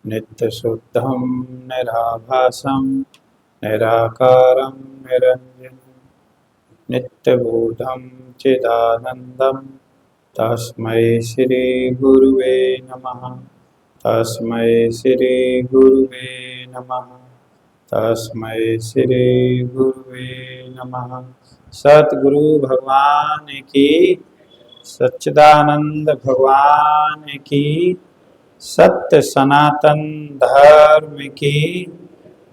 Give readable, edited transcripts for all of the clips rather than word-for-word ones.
नित्यशुद्धं निराभासं निराकारं निरञ्जनं नित्यबोधं चिदानन्दं तस्मै श्रीगुरुवे नमः। तस्मै श्रीगुरुवे नमः। तस्मै श्रीगुरुवे नमः। सतगुरु भगवान की, सच्चिदानंद भगवान की, सत्य सनातन धर्म की,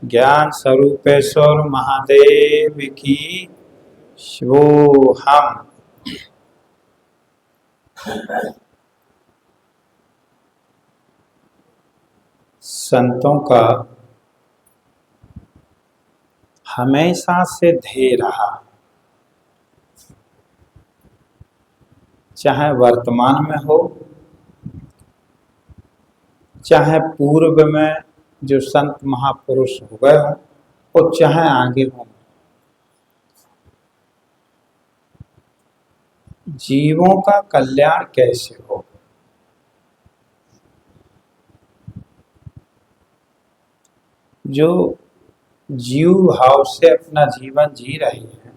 ज्ञान स्वरूपेश्वर महादेव की शिवोहम। संतों का हमेशा से ध्येय रहा, चाहे वर्तमान में हो, चाहे पूर्व में जो संत महापुरुष हो गए हों, और चाहे आगे हों, जीवों का कल्याण कैसे हो। जो जीव भाव से अपना जीवन जी रहे हैं,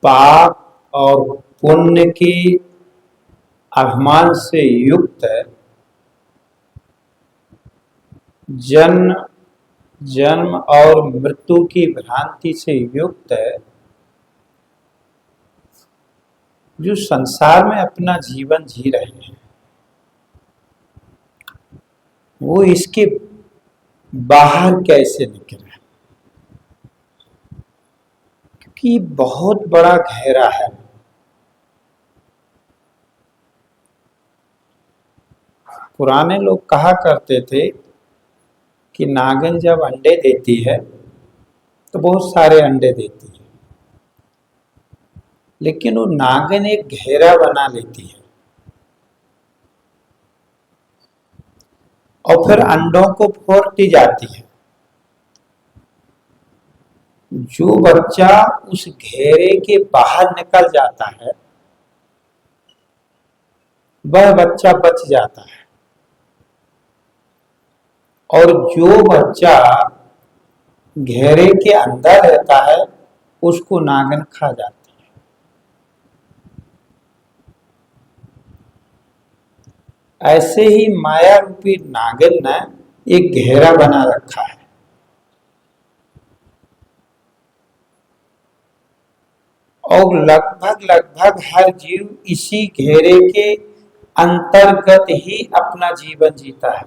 पाप और पुण्य के अभिमान से युक्त, जन्म और मृत्यु की भ्रांति से युक्त, जो संसार में अपना जीवन जी रहे हैं, वो इसके बाहर कैसे निकले, क्योंकि बहुत बड़ा गहरा है। पुराने लोग कहा करते थे कि नागिन जब अंडे देती है तो बहुत सारे अंडे देती है, लेकिन वो नागिन एक घेरा बना लेती है और फिर अंडों को फोड़ती जाती है। जो बच्चा उस घेरे के बाहर निकल जाता है, वह बच्चा बच जाता है, और जो बच्चा घेरे के अंदर रहता है उसको नागिन खा जाती है। ऐसे ही माया रूपी नागिन ने एक घेरा बना रखा है, और लगभग हर जीव इसी घेरे के अंतर्गत ही अपना जीवन जीता है।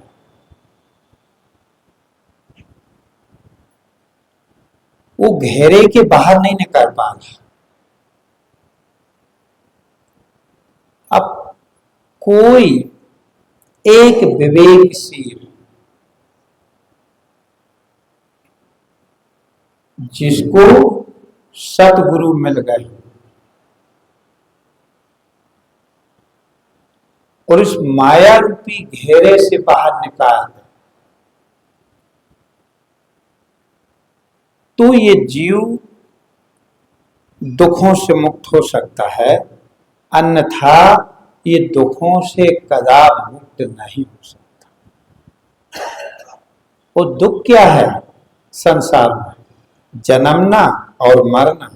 वो घेरे के बाहर नहीं निकल पा रहा। अब कोई एक विवेकशील, जिसको सतगुरु मिल गए और इस माया रूपी घेरे से बाहर निकाल दे, तो ये जीव दुखों से मुक्त हो सकता है, अन्यथा ये दुखों से कदापि मुक्त नहीं हो सकता। वो दुख क्या है संसार में? जन्मना और मरना।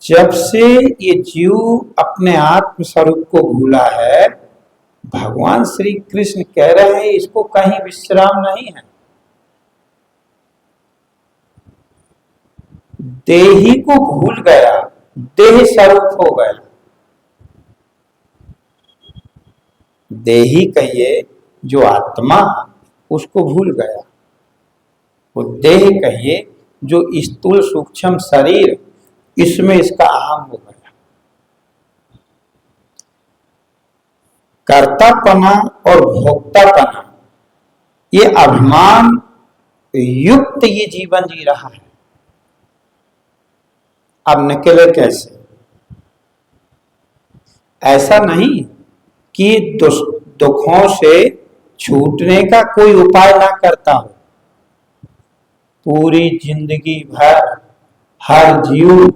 जब से ये जीव अपने आत्म स्वरूप को भूला है, भगवान श्री कृष्ण कह रहे हैं इसको कहीं विश्राम नहीं है। देही को भूल गया, देह स्वरूप हो गया। देही कहिए जो आत्मा, उसको भूल गया। वो देह कहिए जो स्थूल सूक्ष्म शरीर, इसमें इसका अहम हो गया। कर्तापना और भोक्तापना, ये अभिमान युक्त ये जीवन जी रहा है। अब निकले कैसे? ऐसा नहीं कि दुखों से छूटने का कोई उपाय ना करता हो। पूरी जिंदगी भर हर जीव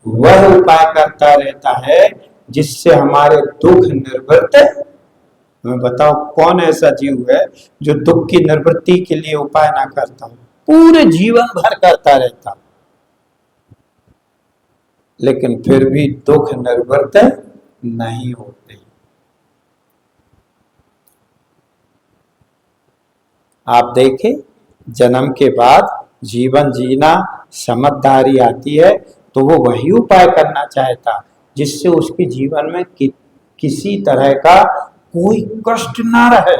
वह उपाय करता रहता है जिससे हमारे दुख निवृत्त। हमें बताओ कौन ऐसा जीव है जो दुख की निवृत्ति के लिए उपाय ना करता हो, पूरे जीवन भर करता रहता, लेकिन फिर भी दुख निवृत्त नहीं होते। आप देखें, जन्म के बाद जीवन जीना, समझदारी आती है तो वो वही उपाय करना चाहता जिससे उसके जीवन में किसी तरह का कोई कष्ट ना रहे,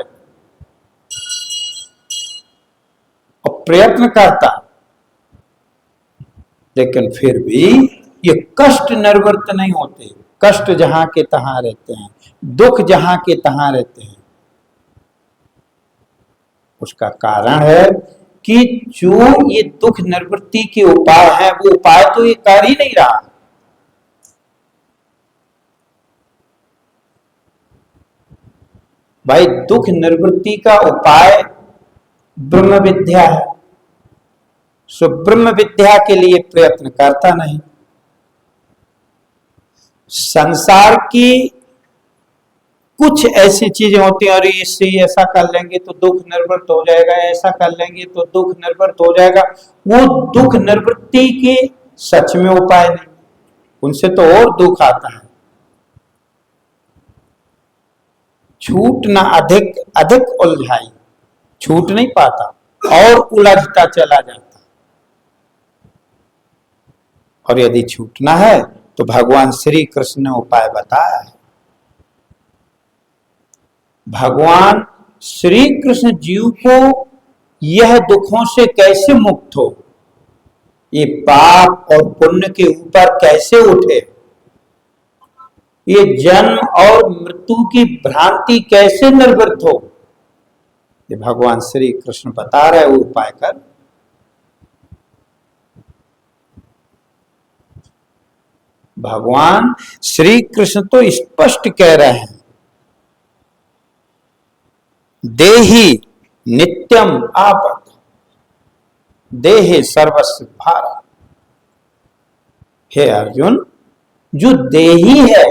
और प्रयत्न करता, लेकिन फिर भी ये कष्ट निवृत्त नहीं होते। कष्ट जहां के तहां रहते हैं, दुख जहां के तहां रहते हैं। उसका कारण है कि जो ये दुख निवृत्ति के उपाय है, वो उपाय तो ये कर ही नहीं रहा। भाई, दुख निवृत्ति का उपाय ब्रह्म विद्या है, सो ब्रह्म विद्या के लिए प्रयत्न करता नहीं। संसार की कुछ ऐसी चीजें होती हैं, और इससे ऐसा कर लेंगे तो दुख निवृत्त हो जाएगा, ऐसा कर लेंगे तो दुख निवृत्त हो जाएगा। वो दुख निवृत्ति के सच में उपाय नहीं, उनसे तो और दुख आता है। छूटना अधिक अधिक उलझाई, छूट नहीं पाता और उलझता चला जाता। और यदि छूटना है तो भगवान श्री कृष्ण ने उपाय बताया है। भगवान श्री कृष्ण जीव को यह दुखों से कैसे मुक्त हो, ये पाप और पुण्य के ऊपर कैसे उठे, ये जन्म और मृत्यु की भ्रांति कैसे निवृत्त हो, ये भगवान श्री कृष्ण बता रहे वो उपाय कर। भगवान श्री कृष्ण तो स्पष्ट कह रहे हैं, देहि नित्यम आपद देहे सर्वस्व भारा। हे अर्जुन, जो देही है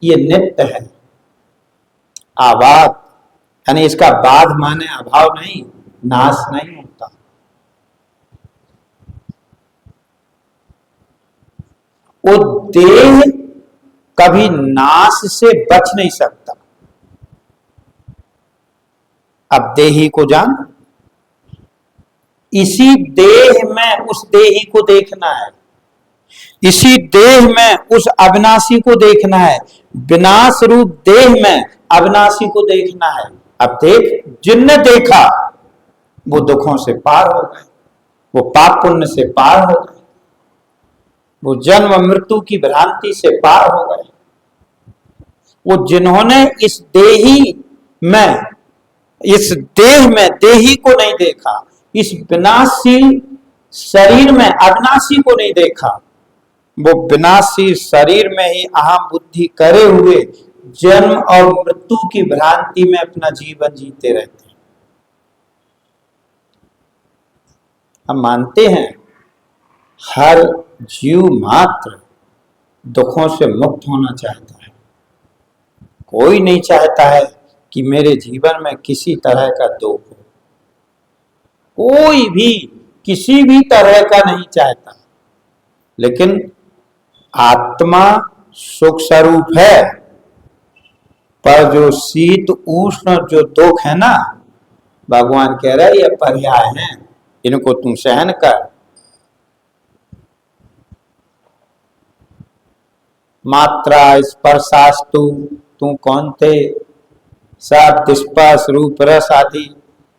ये नित्य है। आबाद यानी इसका बाध माने अभाव नहीं, नाश नहीं होता। वो देह कभी नाश से बच नहीं सकता। अब देही को जान, इसी देह में उस देही को देखना है, इसी देह में उस अविनाशी को देखना है, विनाश रूप देह में अविनाशी को देखना है। अब देख, जिनने देखा वो दुखों से पार हो गए, वो पाप पुण्य से पार हो गए, वो जन्म मृत्यु की भ्रांति से पार हो गए। वो जिन्होंने इस देह में देही को नहीं देखा, इस विनाशी शरीर में अविनाशी को नहीं देखा, वो विनाशी शरीर में ही अहम बुद्धि करे हुए जन्म और मृत्यु की भ्रांति में अपना जीवन जीते रहते हैं। हम मानते हैं हर जीव मात्र दुखों से मुक्त होना चाहता है। कोई नहीं चाहता है कि मेरे जीवन में किसी तरह का दुख हो, कोई भी किसी भी तरह का नहीं चाहता। लेकिन आत्मा सुख स्वरूप है, पर जो शीत उष्ण जो दुख है ना, भगवान कह रहा है ये पर्याय है, इनको तुम सहन कर। मात्रा स्पर्शास्तु, तू कौन थे, शब्द स्पर्श रूप रस आदि,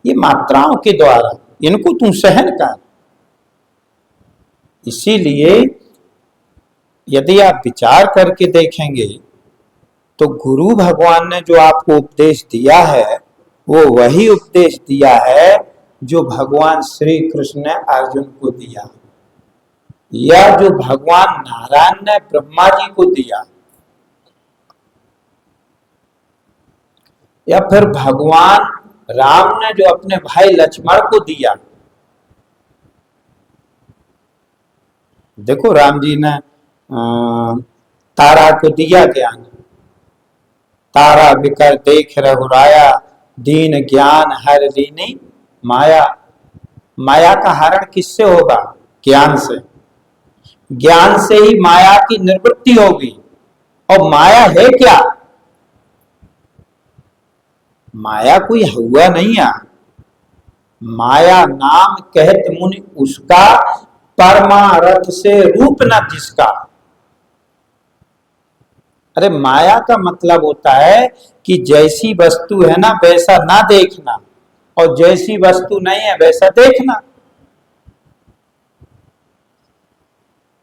ये मात्राओं के द्वारा इनको तुम सहन कर। इसीलिए यदि आप विचार करके देखेंगे तो गुरु भगवान ने जो आपको उपदेश दिया है वो वही उपदेश दिया है जो भगवान श्री कृष्ण ने अर्जुन को दिया, या जो भगवान नारायण ने ब्रह्मा जी को दिया, या फिर भगवान राम ने जो अपने भाई लक्ष्मण को दिया। देखो, राम जी ने तारा को दिया ज्ञान, तारा बिकर देख रघुराया, दीन ज्ञान हर लीनी माया। माया का हरण किससे होगा? ज्ञान से। ज्ञान से ही माया की निवृत्ति होगी। और माया है क्या? माया कोई हुआ नहीं है। माया नाम कहत मुनि उसका, परमारथ से रूप न जिसका। अरे माया का मतलब होता है कि जैसी वस्तु है ना वैसा ना देखना, और जैसी वस्तु नहीं है वैसा देखना।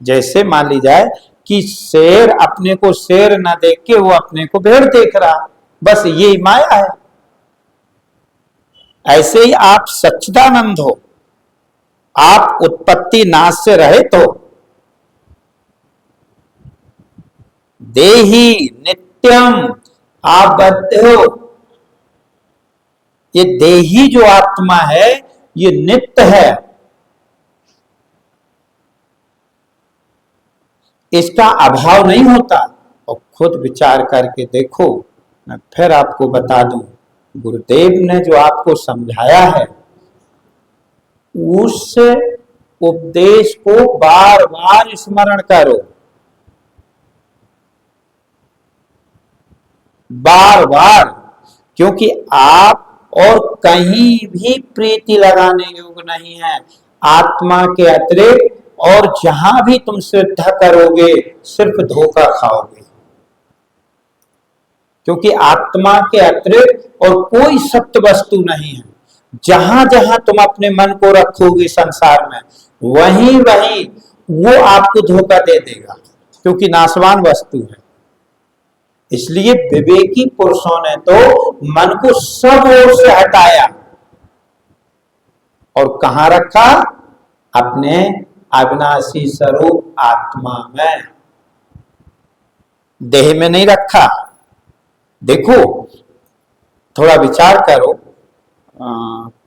जैसे मान ली जाए कि शेर अपने को शेर ना देख के वो अपने को भेड़ देख रहा, बस यही माया है। ऐसे ही आप सच्चिदानंद हो, आप उत्पत्ति नाश से रहित हो। देही नित्यम, आप बद्ध हो। ये देही जो आत्मा है ये नित्य है, इसका अभाव नहीं होता। और खुद विचार करके देखो, मैं फिर आपको बता दूं, गुरुदेव ने जो आपको समझाया है उस उपदेश को बार बार स्मरण करो, बार बार। क्योंकि आप और कहीं भी प्रीति लगाने योग्य नहीं है आत्मा के अतिरिक्त। और जहां भी तुम श्रद्धा करोगे सिर्फ धोखा खाओगे, क्योंकि आत्मा के अतिरिक्त और कोई सत्य वस्तु नहीं है। जहां जहां तुम अपने मन को रखोगे संसार में, वहीं वहीं वो आपको धोखा दे देगा, क्योंकि नाशवान वस्तु है। इसलिए विवेकी पुरुषों ने तो मन को सब ओर से हटाया और कहां रखा? अपने अविनाशी स्वरूप आत्मा में, देह में नहीं रखा। देखो, थोड़ा विचार करो,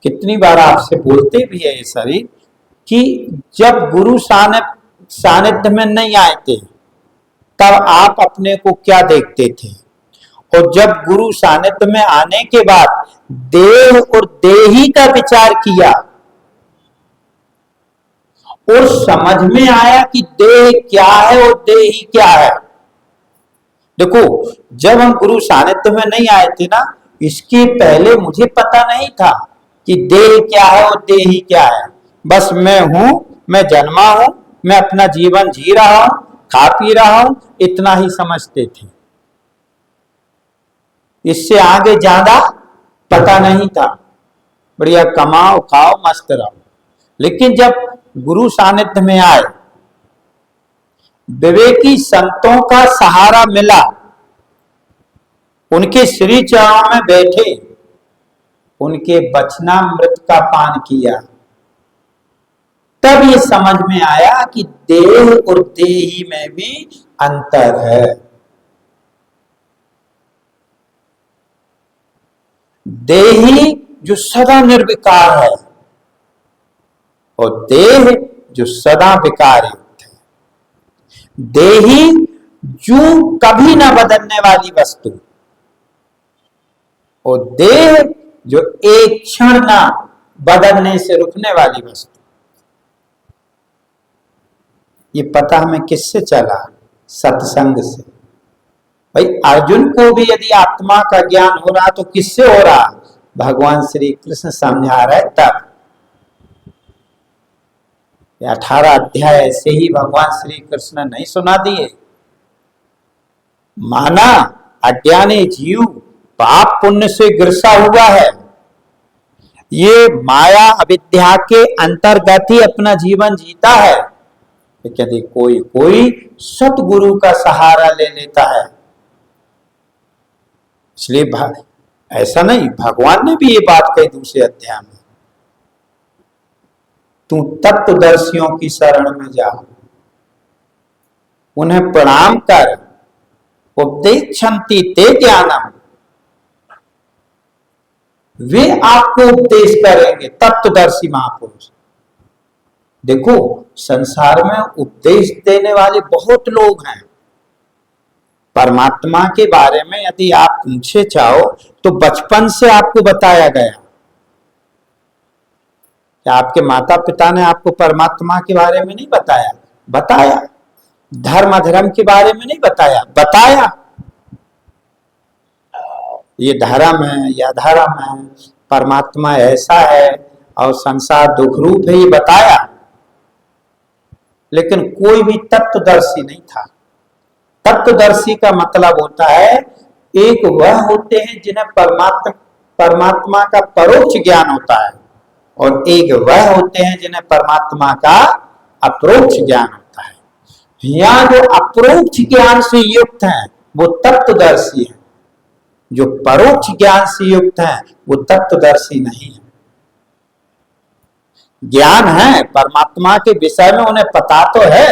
कितनी बार आपसे बोलते भी है ये शरीर कि जब गुरु सानिध्य में नहीं आए थे तब आप अपने को क्या देखते थे, और जब गुरु सानिध्य में आने के बाद देह और देही का विचार किया और समझ में आया कि देह क्या है और देही क्या है। देखो, जब हम गुरु सानिध्य में नहीं आए थे ना, इसके पहले मुझे पता नहीं था कि देह क्या है और देही क्या है। बस मैं हूं, मैं जन्मा हूं, मैं अपना जीवन जी रहा हूं, खा पी रहा हूं, इतना ही समझते थे। इससे आगे ज्यादा पता नहीं था। बढ़िया कमाओ खाओ मस्त रहो। लेकिन जब गुरु सानिध्य में आए, विवेकी संतों का सहारा मिला, उनके श्री चरणों में बैठे, उनके वचनामृत का पान किया, तब ये समझ में आया कि देह और देही में भी अंतर है। देही जो सदा निर्विकार है और देह जो सदा विकार युक्त है। देही जो कभी ना बदलने वाली वस्तु, और देह जो एक क्षण ना बदलने से रुकने वाली वस्तु। ये पता हमें किससे चला? सत्संग से। भाई अर्जुन को भी यदि आत्मा का ज्ञान हो रहा तो किससे हो रहा? भगवान श्री कृष्ण समझा रहे तब। 18 अध्याय ऐसे ही भगवान श्री कृष्ण नहीं सुना दिए। माना अज्ञानी जीव पाप पुण्य से ग्रसा हुआ है, ये माया अविद्या के अंतर्गत ही अपना जीवन जीता है। यदि कोई कोई सतगुरु का सहारा ले लेता है, इसलिए ऐसा नहीं, भगवान ने भी ये बात कही दूसरे अध्याय में, तू तत्वदर्शियों की शरण में जा, उन्हें प्रणाम कर, उपदेक्षन्ति ते ज्ञानम, वे आपको उपदेश करेंगे। तत्वदर्शी महापुरुष देखो, संसार में उपदेश देने वाले बहुत लोग हैं। परमात्मा के बारे में यदि आप पूछे चाहो तो बचपन से आपको बताया गया। क्या आपके माता पिता ने आपको परमात्मा के बारे में नहीं बताया? बताया। धर्म अधर्म के बारे में नहीं बताया? बताया। ये धर्म है या धर्म है, परमात्मा ऐसा है और संसार दुख रूप है, ये बताया। लेकिन कोई भी तत्वदर्शी नहीं था। तत्वदर्शी का मतलब होता है एक वह होते हैं जिन्हें परमात्मा का परोक्ष ज्ञान होता है, और एक वह होते हैं जिन्हें परमात्मा का अप्रोक्ष ज्ञान होता है। यहाँ जो अप्रोक्ष ज्ञान से युक्त हैं वो तत्वदर्शी हैं, जो परोक्ष ज्ञान से युक्त हैं वो तत्वदर्शी नहीं है। ज्ञान है परमात्मा के विषय में, उन्हें पता तो है।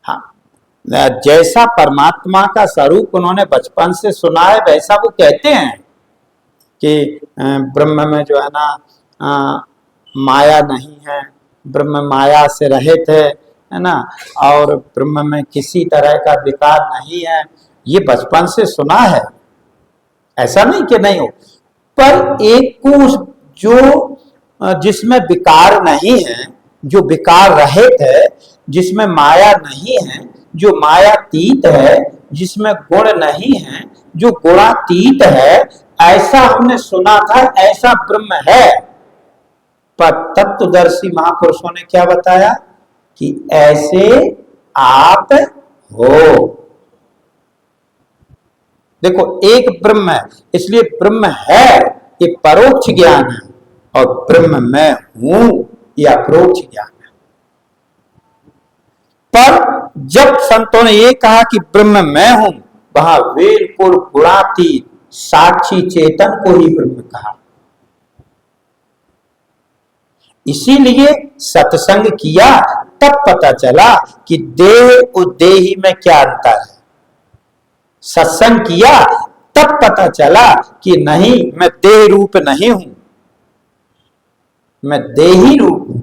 हाँ, जैसा परमात्मा का स्वरूप उन्होंने बचपन से सुना है वैसा वो कहते हैं कि ब्रह्म में जो है ना माया नहीं है, ब्रह्म माया से रहित है ना, और ब्रह्म में किसी तरह का विकार नहीं है। ये बचपन से सुना है, ऐसा नहीं कि नहीं हो। पर एक को जो जिसमें विकार नहीं है, जो विकार रहित है, जिसमें माया नहीं है, जो मायातीत है, जिसमें गुण नहीं है, जो गुणातीत है, ऐसा हमने सुना था, ऐसा ब्रह्म है। पर तत्वदर्शी महापुरुषों ने क्या बताया कि ऐसे आप हो। देखो, एक ब्रह्म है, इसलिए ब्रह्म है ये परोक्ष ज्ञान है, और ब्रह्म मैं हूं ये अप्रोक्ष ज्ञान है। पर जब संतों ने ये कहा कि ब्रह्म मैं हूं, वहां बिल्कुल गुणातीत साक्षी चेतन को ही ब्रह्म कहा। इसीलिए सत्संग किया तब पता चला कि देह और देही में क्या अंतर है। सत्संग किया तब पता चला कि नहीं, मैं देह रूप नहीं हूं, मैं देही रूप हूं।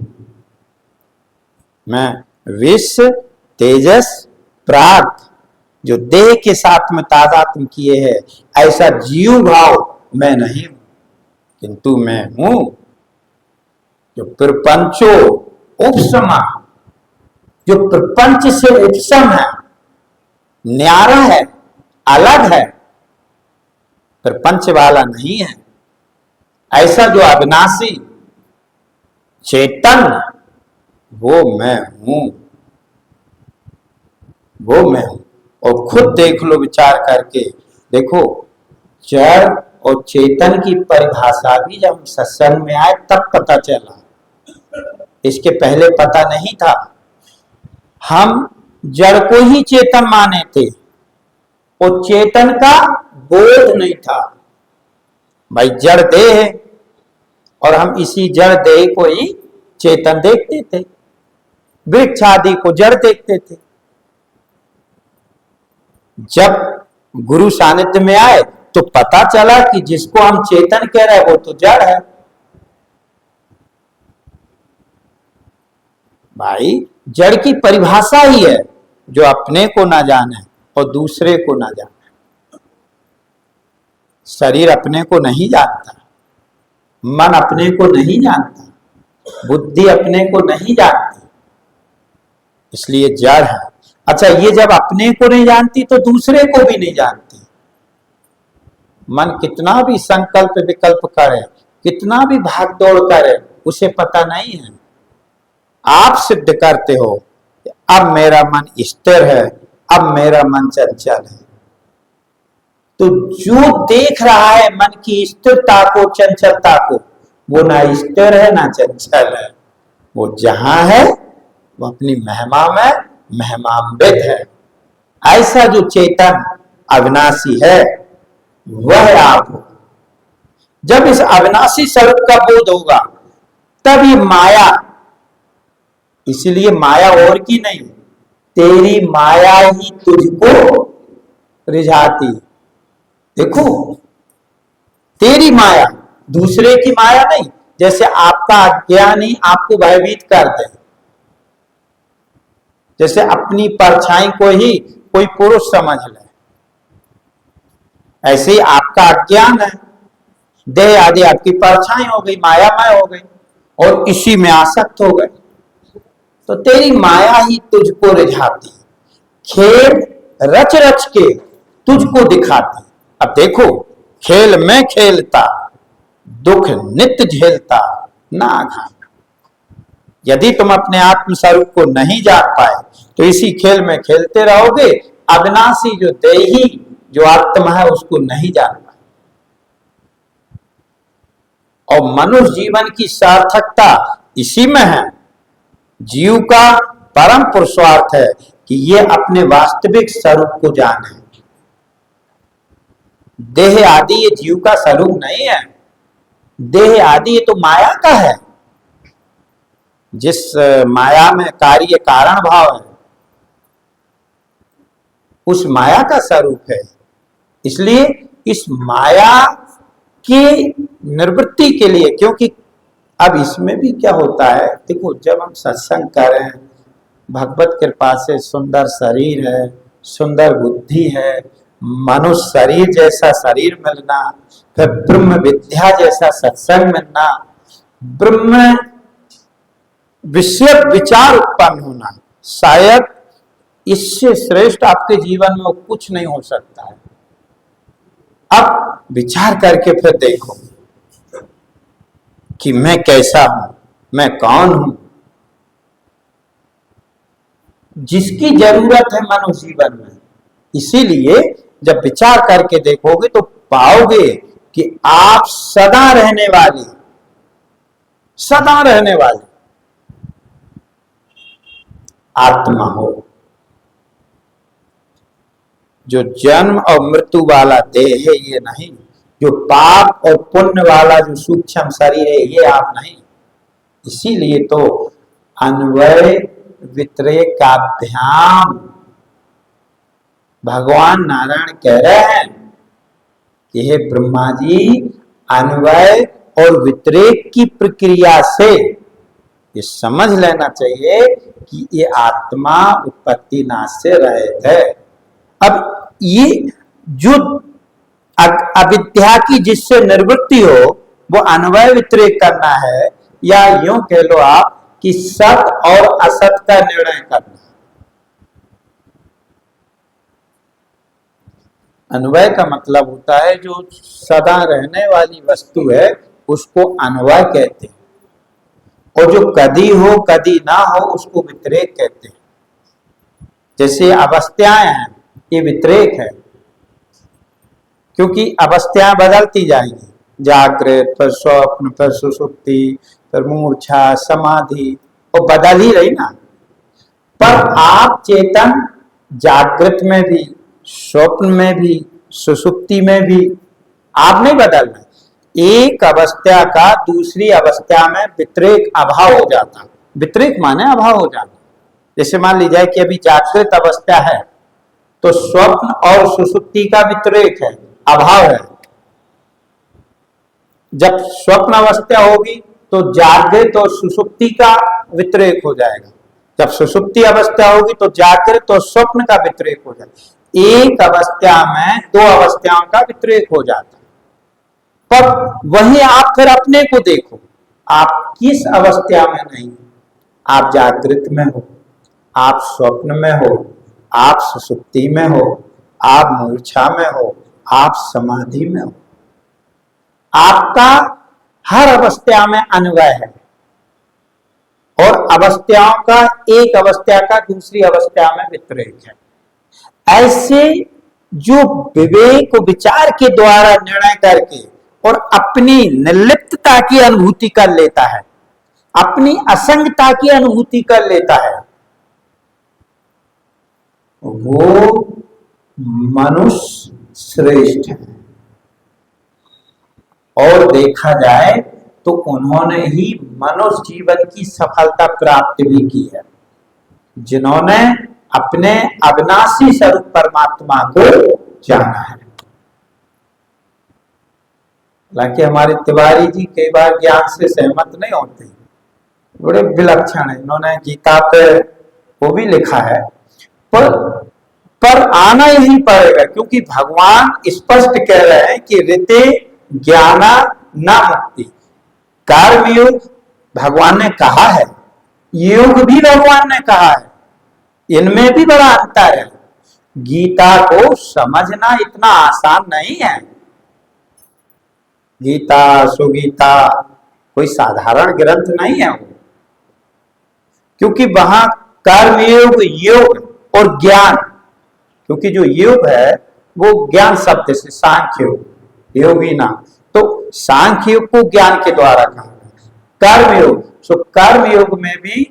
मैं विश्व तेजस प्राग जो देह के साथ में तादात्म्य किए हैं, ऐसा जीव भाव मैं नहीं हूं, किंतु मैं हूं जो प्रपंचो उपसमा, जो प्रपंच से उपसम है, न्यारा है, अलग है, प्रपंच वाला नहीं है। ऐसा जो अविनाशी चेतन, वो मैं हूं, वो मैं हूं। और खुद देख लो, विचार करके देखो, जड़ और चेतन की परिभाषा भी जब हम सत्संग में आए तब पता चला, इसके पहले पता नहीं था। हम जड़ को ही चेतन माने थे और चेतन का बोध नहीं था। भाई जड़ देह है और हम इसी जड़ देह को ही चेतन देखते थे, वृक्ष आदि को जड़ देखते थे। जब गुरु सानिध्य में आए तो पता चला कि जिसको हम चेतन कह रहे हैं वो तो जड़ है। भाई जड़ की परिभाषा ही है जो अपने को ना जाने और दूसरे को ना जाने। शरीर अपने को नहीं जानता, मन अपने को नहीं जानता, बुद्धि अपने को नहीं जानती, इसलिए जड़ है। अच्छा, ये जब अपने को नहीं जानती तो दूसरे को भी नहीं जानती। मन कितना भी संकल्प विकल्प करे, कितना भी भाग दौड़ करे, उसे पता नहीं है। आप सिद्ध करते हो अब मेरा मन स्थिर है, अब मेरा मन चंचल है। तो जो देख रहा है मन की स्थिरता को, चंचलता को, वो ना स्थिर है ना चंचल है। वो जहां है वो अपनी महिमा में महिमान्वित है। ऐसा जो चेतन अविनाशी है वह आप हो। जब इस अविनाशी स्वरूप का बोध होगा तब ये माया, इसलिए माया और की नहीं, तेरी माया ही तुझको रिझाती। देखो, तेरी माया, दूसरे की माया नहीं, जैसे आपका अज्ञान ही आपको भयभीत कर दे, जैसे अपनी परछाई को ही कोई पुरुष समझ ले, ऐसे ही आपका अज्ञान है, देह आदि आपकी परछाई हो गई, मायामय हो गई और इसी में आसक्त हो गए, तो तेरी माया ही तुझको रिझाती, खेल रच रच के तुझको दिखाती। अब देखो, खेल में खेलता, दुख नित्य झेलता ना घाना। यदि तुम अपने आत्म स्वरूप को नहीं जान पाए तो इसी खेल में खेलते रहोगे, अविनाशी जो देही जो आत्मा है उसको नहीं जान पाए। और मनुष्य जीवन की सार्थकता इसी में है। जीव का परम पुरुषार्थ है कि ये अपने वास्तविक स्वरूप को जाने। देह आदि ये जीव का स्वरूप नहीं है, देह आदि ये तो माया का है। जिस माया में कार्य कारण भाव है उस माया का स्वरूप है। इसलिए इस माया की निवृत्ति के लिए, क्योंकि अब इसमें भी क्या होता है, देखो जब हम सत्संग करें, भगवत कृपा से सुंदर शरीर है, सुंदर बुद्धि है, मनुष्य शरीर जैसा शरीर मिलना, फिर ब्रह्म विद्या जैसा सत्संग मिलना, ब्रह्म विषय विचार उत्पन्न होना, शायद इससे श्रेष्ठ आपके जीवन में कुछ नहीं हो सकता है। अब विचार करके फिर देखो कि मैं कैसा हूं, मैं कौन हूं। जिसकी जरूरत है मनुष्य जीवन में, इसीलिए जब विचार करके देखोगे तो पाओगे कि आप सदा रहने वाली आत्मा हो। जो जन्म और मृत्यु वाला देह है ये नहीं, जो पाप और पुण्य वाला जो सूक्ष्म शरीर है ये आप नहीं। इसीलिए तो अन्वय वितरेकाभ्याम भगवान नारायण कह रहे हैं कि हे ब्रह्मा जी, अन्वय और वितरेक की प्रक्रिया से ये समझ लेना चाहिए कि ये आत्मा उत्पत्ति नाश से रहित है। अब ये जो अविद्या की जिससे निवृत्ति हो वो अन्वय वितरेक करना है, या यूं कह लो आप कि सत और असत का निर्णय करना। अन्वय का मतलब होता है जो सदा रहने वाली वस्तु है उसको अन्वय कहते हैं, और जो कदी हो कदी ना हो उसको वितरेक कहते हैं। जैसे अवस्थाएं हैं ये वितरेक है, क्योंकि अवस्थाएं बदलती जाएंगी, जागृत फिर स्वप्न फिर सुषुप्ति फिर मूर्छा समाधि, वो बदल ही रही ना। पर आप चेतन जागृत में भी, स्वप्न में भी, सुषुप्ति में भी आप नहीं बदलना। एक अवस्था का दूसरी अवस्था में वितरेक अभाव हो जाता। वितरेक माने अभाव हो जाना। जैसे मान लीजिए कि अभी जागृत अवस्था है तो स्वप्न और सुषुप्ति का वितरेक है, अभाव है। जब स्वप्न अवस्था होगी तो जागृत और सुषुप्ति का वितरेक हो जाएगा, जब सुषुप्ति अवस्था होगी तो जागृत और स्वप्न का वितरेक हो जाएगा। एक अवस्था में दो अवस्थाओं का वितरेक हो जाता। पर वही आप फिर अपने को देखो, आप किस अवस्था में नहीं, आप जागृत में हो, आप स्वप्न में हो, आप सुषुप्ति में हो, आप मूर्छा में हो, आप समाधि में हो। आपका हर अवस्था में अन्वय है, और अवस्थाओं का एक अवस्था का दूसरी अवस्था में वितरेक है। ऐसे जो विवेक विचार के द्वारा निर्णय करके और अपनी निर्लिप्तता की अनुभूति कर लेता है, अपनी असंगता की अनुभूति कर लेता है, वो मनुष्य श्रेष्ठ है। और देखा जाए तो उन्होंने ही मनुष्य जीवन की सफलता प्राप्त भी की है, जिन्होंने अपने अविनाशी स्वरूप परमात्मा को जाना है। हालांकि हमारे तिवारी जी कई बार ज्ञान से सहमत नहीं होते, बड़े विलक्षण है, इन्होंने गीता पे वो भी लिखा है, पर आना ही पड़ेगा, क्योंकि भगवान स्पष्ट कह रहे हैं कि ऋते ज्ञाना न मुक्ति। कर्मयोग भगवान ने कहा है, योग भी भगवान ने कहा है, इनमें भी बड़ा अंतर है। गीता को समझना इतना आसान नहीं है। गीता सुगीता कोई साधारण ग्रंथ नहीं है वो, क्योंकि वहां कर्मयोग, योग और ज्ञान, क्योंकि जो योग है वो ज्ञान शब्द से सांख्य योग, योगी ना, तो सांख्य योग को ज्ञान के द्वारा कहा कर्मयोग। सो कर्मयोग में भी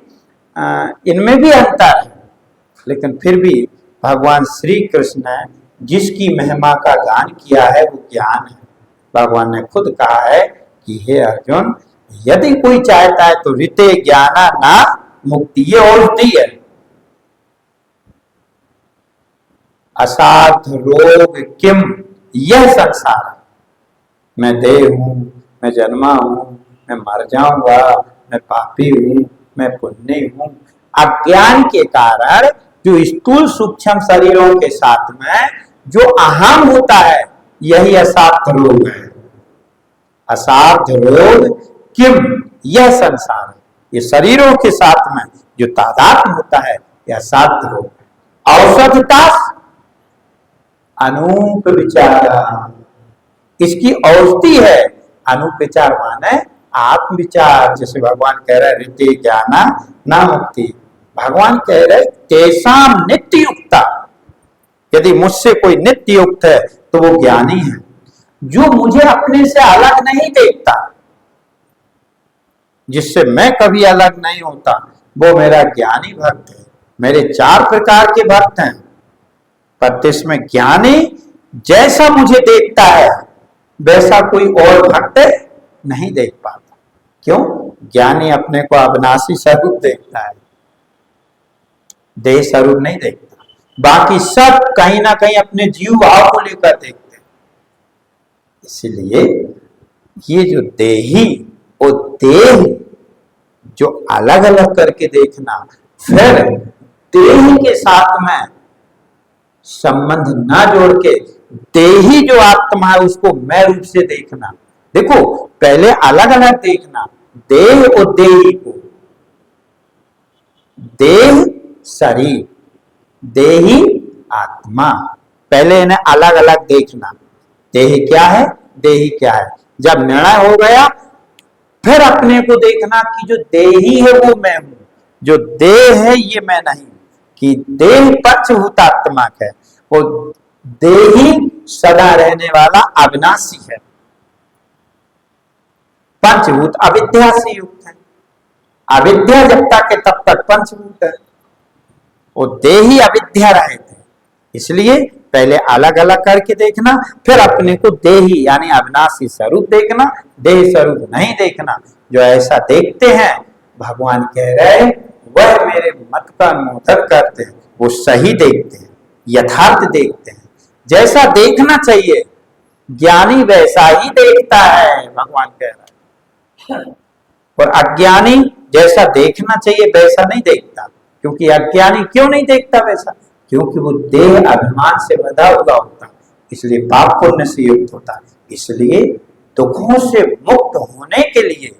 इनमें भी अंतर है, लेकिन फिर भी भगवान श्री कृष्ण ने जिसकी महिमा का गान किया है वो ज्ञान है। भगवान ने खुद कहा है कि हे अर्जुन, यदि कोई चाहता है तो ऋते ज्ञाना ना मुक्ति, ये औषधि है। असाध रोग किम यह संसार, मैं देह हूं, मैं जन्मा हूं, मैं मर जाऊंगा, मैं पापी हूं, मैं पुण्य हूं। अज्ञान के कारण जो स्थूल सूक्ष्म शरीरों के साथ में जो अहम होता है, यही असाध्य रोग है। असाध्य रोग किम यह संसार है, ये शरीरों के साथ में जो तादात्म्य होता है, यह असाध्य रोग है। औषधता अनूप विचारा, इसकी औषधि है। अनूप विचार माने आत्मविचार, जैसे भगवान कह रहे ऋते ज्ञाना ना मुक्ति। भगवान कह रहे तेसाम नित्य युक्ता, यदि मुझसे कोई नित्य युक्त है तो वो ज्ञानी है, जो मुझे अपने से अलग नहीं देखता, जिससे मैं कभी अलग नहीं होता, वो मेरा ज्ञानी भक्त है। मेरे 4 प्रकार के भक्त हैं, पर इसमें ज्ञानी जैसा मुझे देखता है वैसा कोई और भक्त नहीं देख पाता। क्यों? ज्ञानी अपने को अविनाशी स्वरूप देखता है, देह स्वरूप नहीं देखता। बाकी सब कहीं ना कहीं अपने जीव भाव को लेकर देखते हैं। इसलिए ये जो देही और देह जो अलग अलग करके देखना, फिर देह के साथ में संबंध ना जोड़ के देही जो आत्मा है उसको मैं रूप से देखना। देखो, पहले अलग अलग देखना देह और देही को, देह शरीर, देही आत्मा, पहले इन्हें अलग अलग देखना। देह क्या है, देही क्या है। जब निर्णय हो गया फिर अपने को देखना कि जो देही है वो मैं हूं, जो देह है ये मैं नहीं, कि देह पंचभूतात्मक है और देही सदा रहने वाला अविनाशी है। पंचभूत अविद्या से युक्त है, अविद्या जब तक है तब तक पंचभूत है, और देही अविद्या रहे थे। इसलिए पहले अलग अलग करके देखना, फिर अपने को देही यानी अविनाशी स्वरूप देखना, देह स्वरूप नहीं देखना। जो ऐसा देखते हैं, भगवान कह रहे वह मेरे मत का अनुमोदन करते हैं, वो सही देखते हैं, यथार्थ देखते हैं। जैसा देखना चाहिए ज्ञानी वैसा ही देखता है, भगवान कह रहा है। और अज्ञानी जैसा देखना चाहिए वैसा नहीं देखता। क्योंकि अज्ञानी क्यों नहीं देखता वैसा? क्योंकि वो देह अभिमान से बंधा हुआ होता, इसलिए पाप पुण्य से युक्त होता। इसलिए दुखों से मुक्त होने के लिए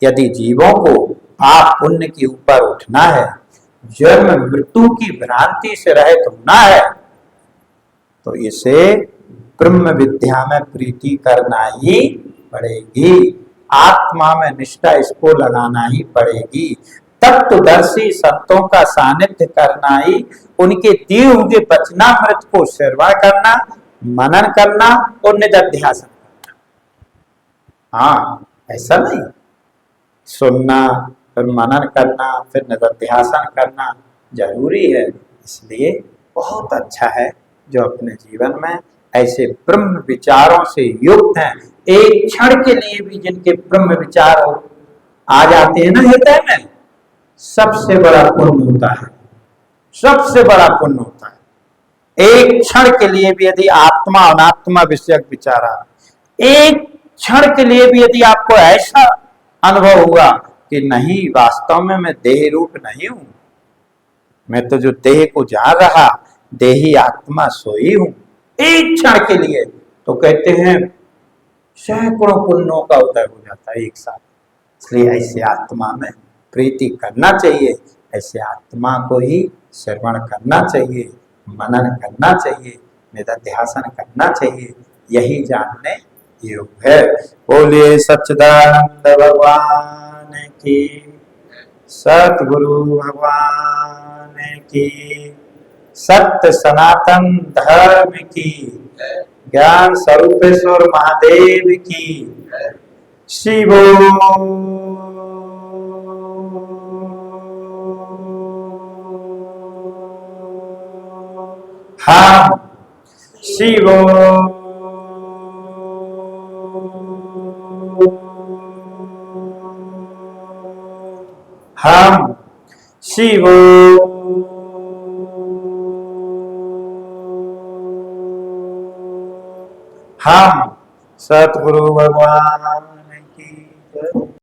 यदि जीवों को पाप पुण्य के ऊपर उठना है, जन्म मृत्यु की भ्रांति से रहित होना है, तो इसे ब्रह्म विद्या में प्रीति करना ही पड़ेगी, आत्मा में निष्ठा इसको लगाना ही पड़ेगी। तत्वदर्शी संतों का सानिध्य करना ही, उनके दिए हुए वचनामृत को श्रवण करना, मनन करना और निधिध्यासन करना। हाँ, ऐसा नहीं सुनना फिर मनन करना फिर निधिध्यासन करना जरूरी है। इसलिए बहुत अच्छा है जो अपने जीवन में ऐसे ब्रह्म विचारों से युक्त हैं। एक क्षण के लिए भी जिनके ब्रह्म विचार आ जाते हैं ना हृदय में, सबसे बड़ा पुण्य होता है, सबसे बड़ा पुण्य होता है। एक क्षण के लिए भी यदि आत्मा अनात्मा विषयक विचार आ, एक क्षण के लिए भी यदि आपको ऐसा अनुभव हुआ कि नहीं, वास्तव में मैं देह रूप नहीं हूं, मैं तो जो देह को जान रहा देही आत्मा सोई हूं, एक क्षण के लिए, तो कहते हैं सैकड़ों पुण्यों का उदय हो जाता है एक साथ। इसलिए ऐसे आत्मा में प्रीति करना चाहिए, ऐसे आत्मा को ही श्रवण करना चाहिए, मनन करना चाहिए, निधिध्यासन करना चाहिए। यही जानने योग है। बोलिए सच्चिदानंद भगवान की, सतगुरु भगवान की, सत्य सनातन धर्म की, ज्ञान स्वरूपेश्वर महादेव की। शिवो हम, शिवो हम, शिवो हम। सतगुरु भगवान की जय।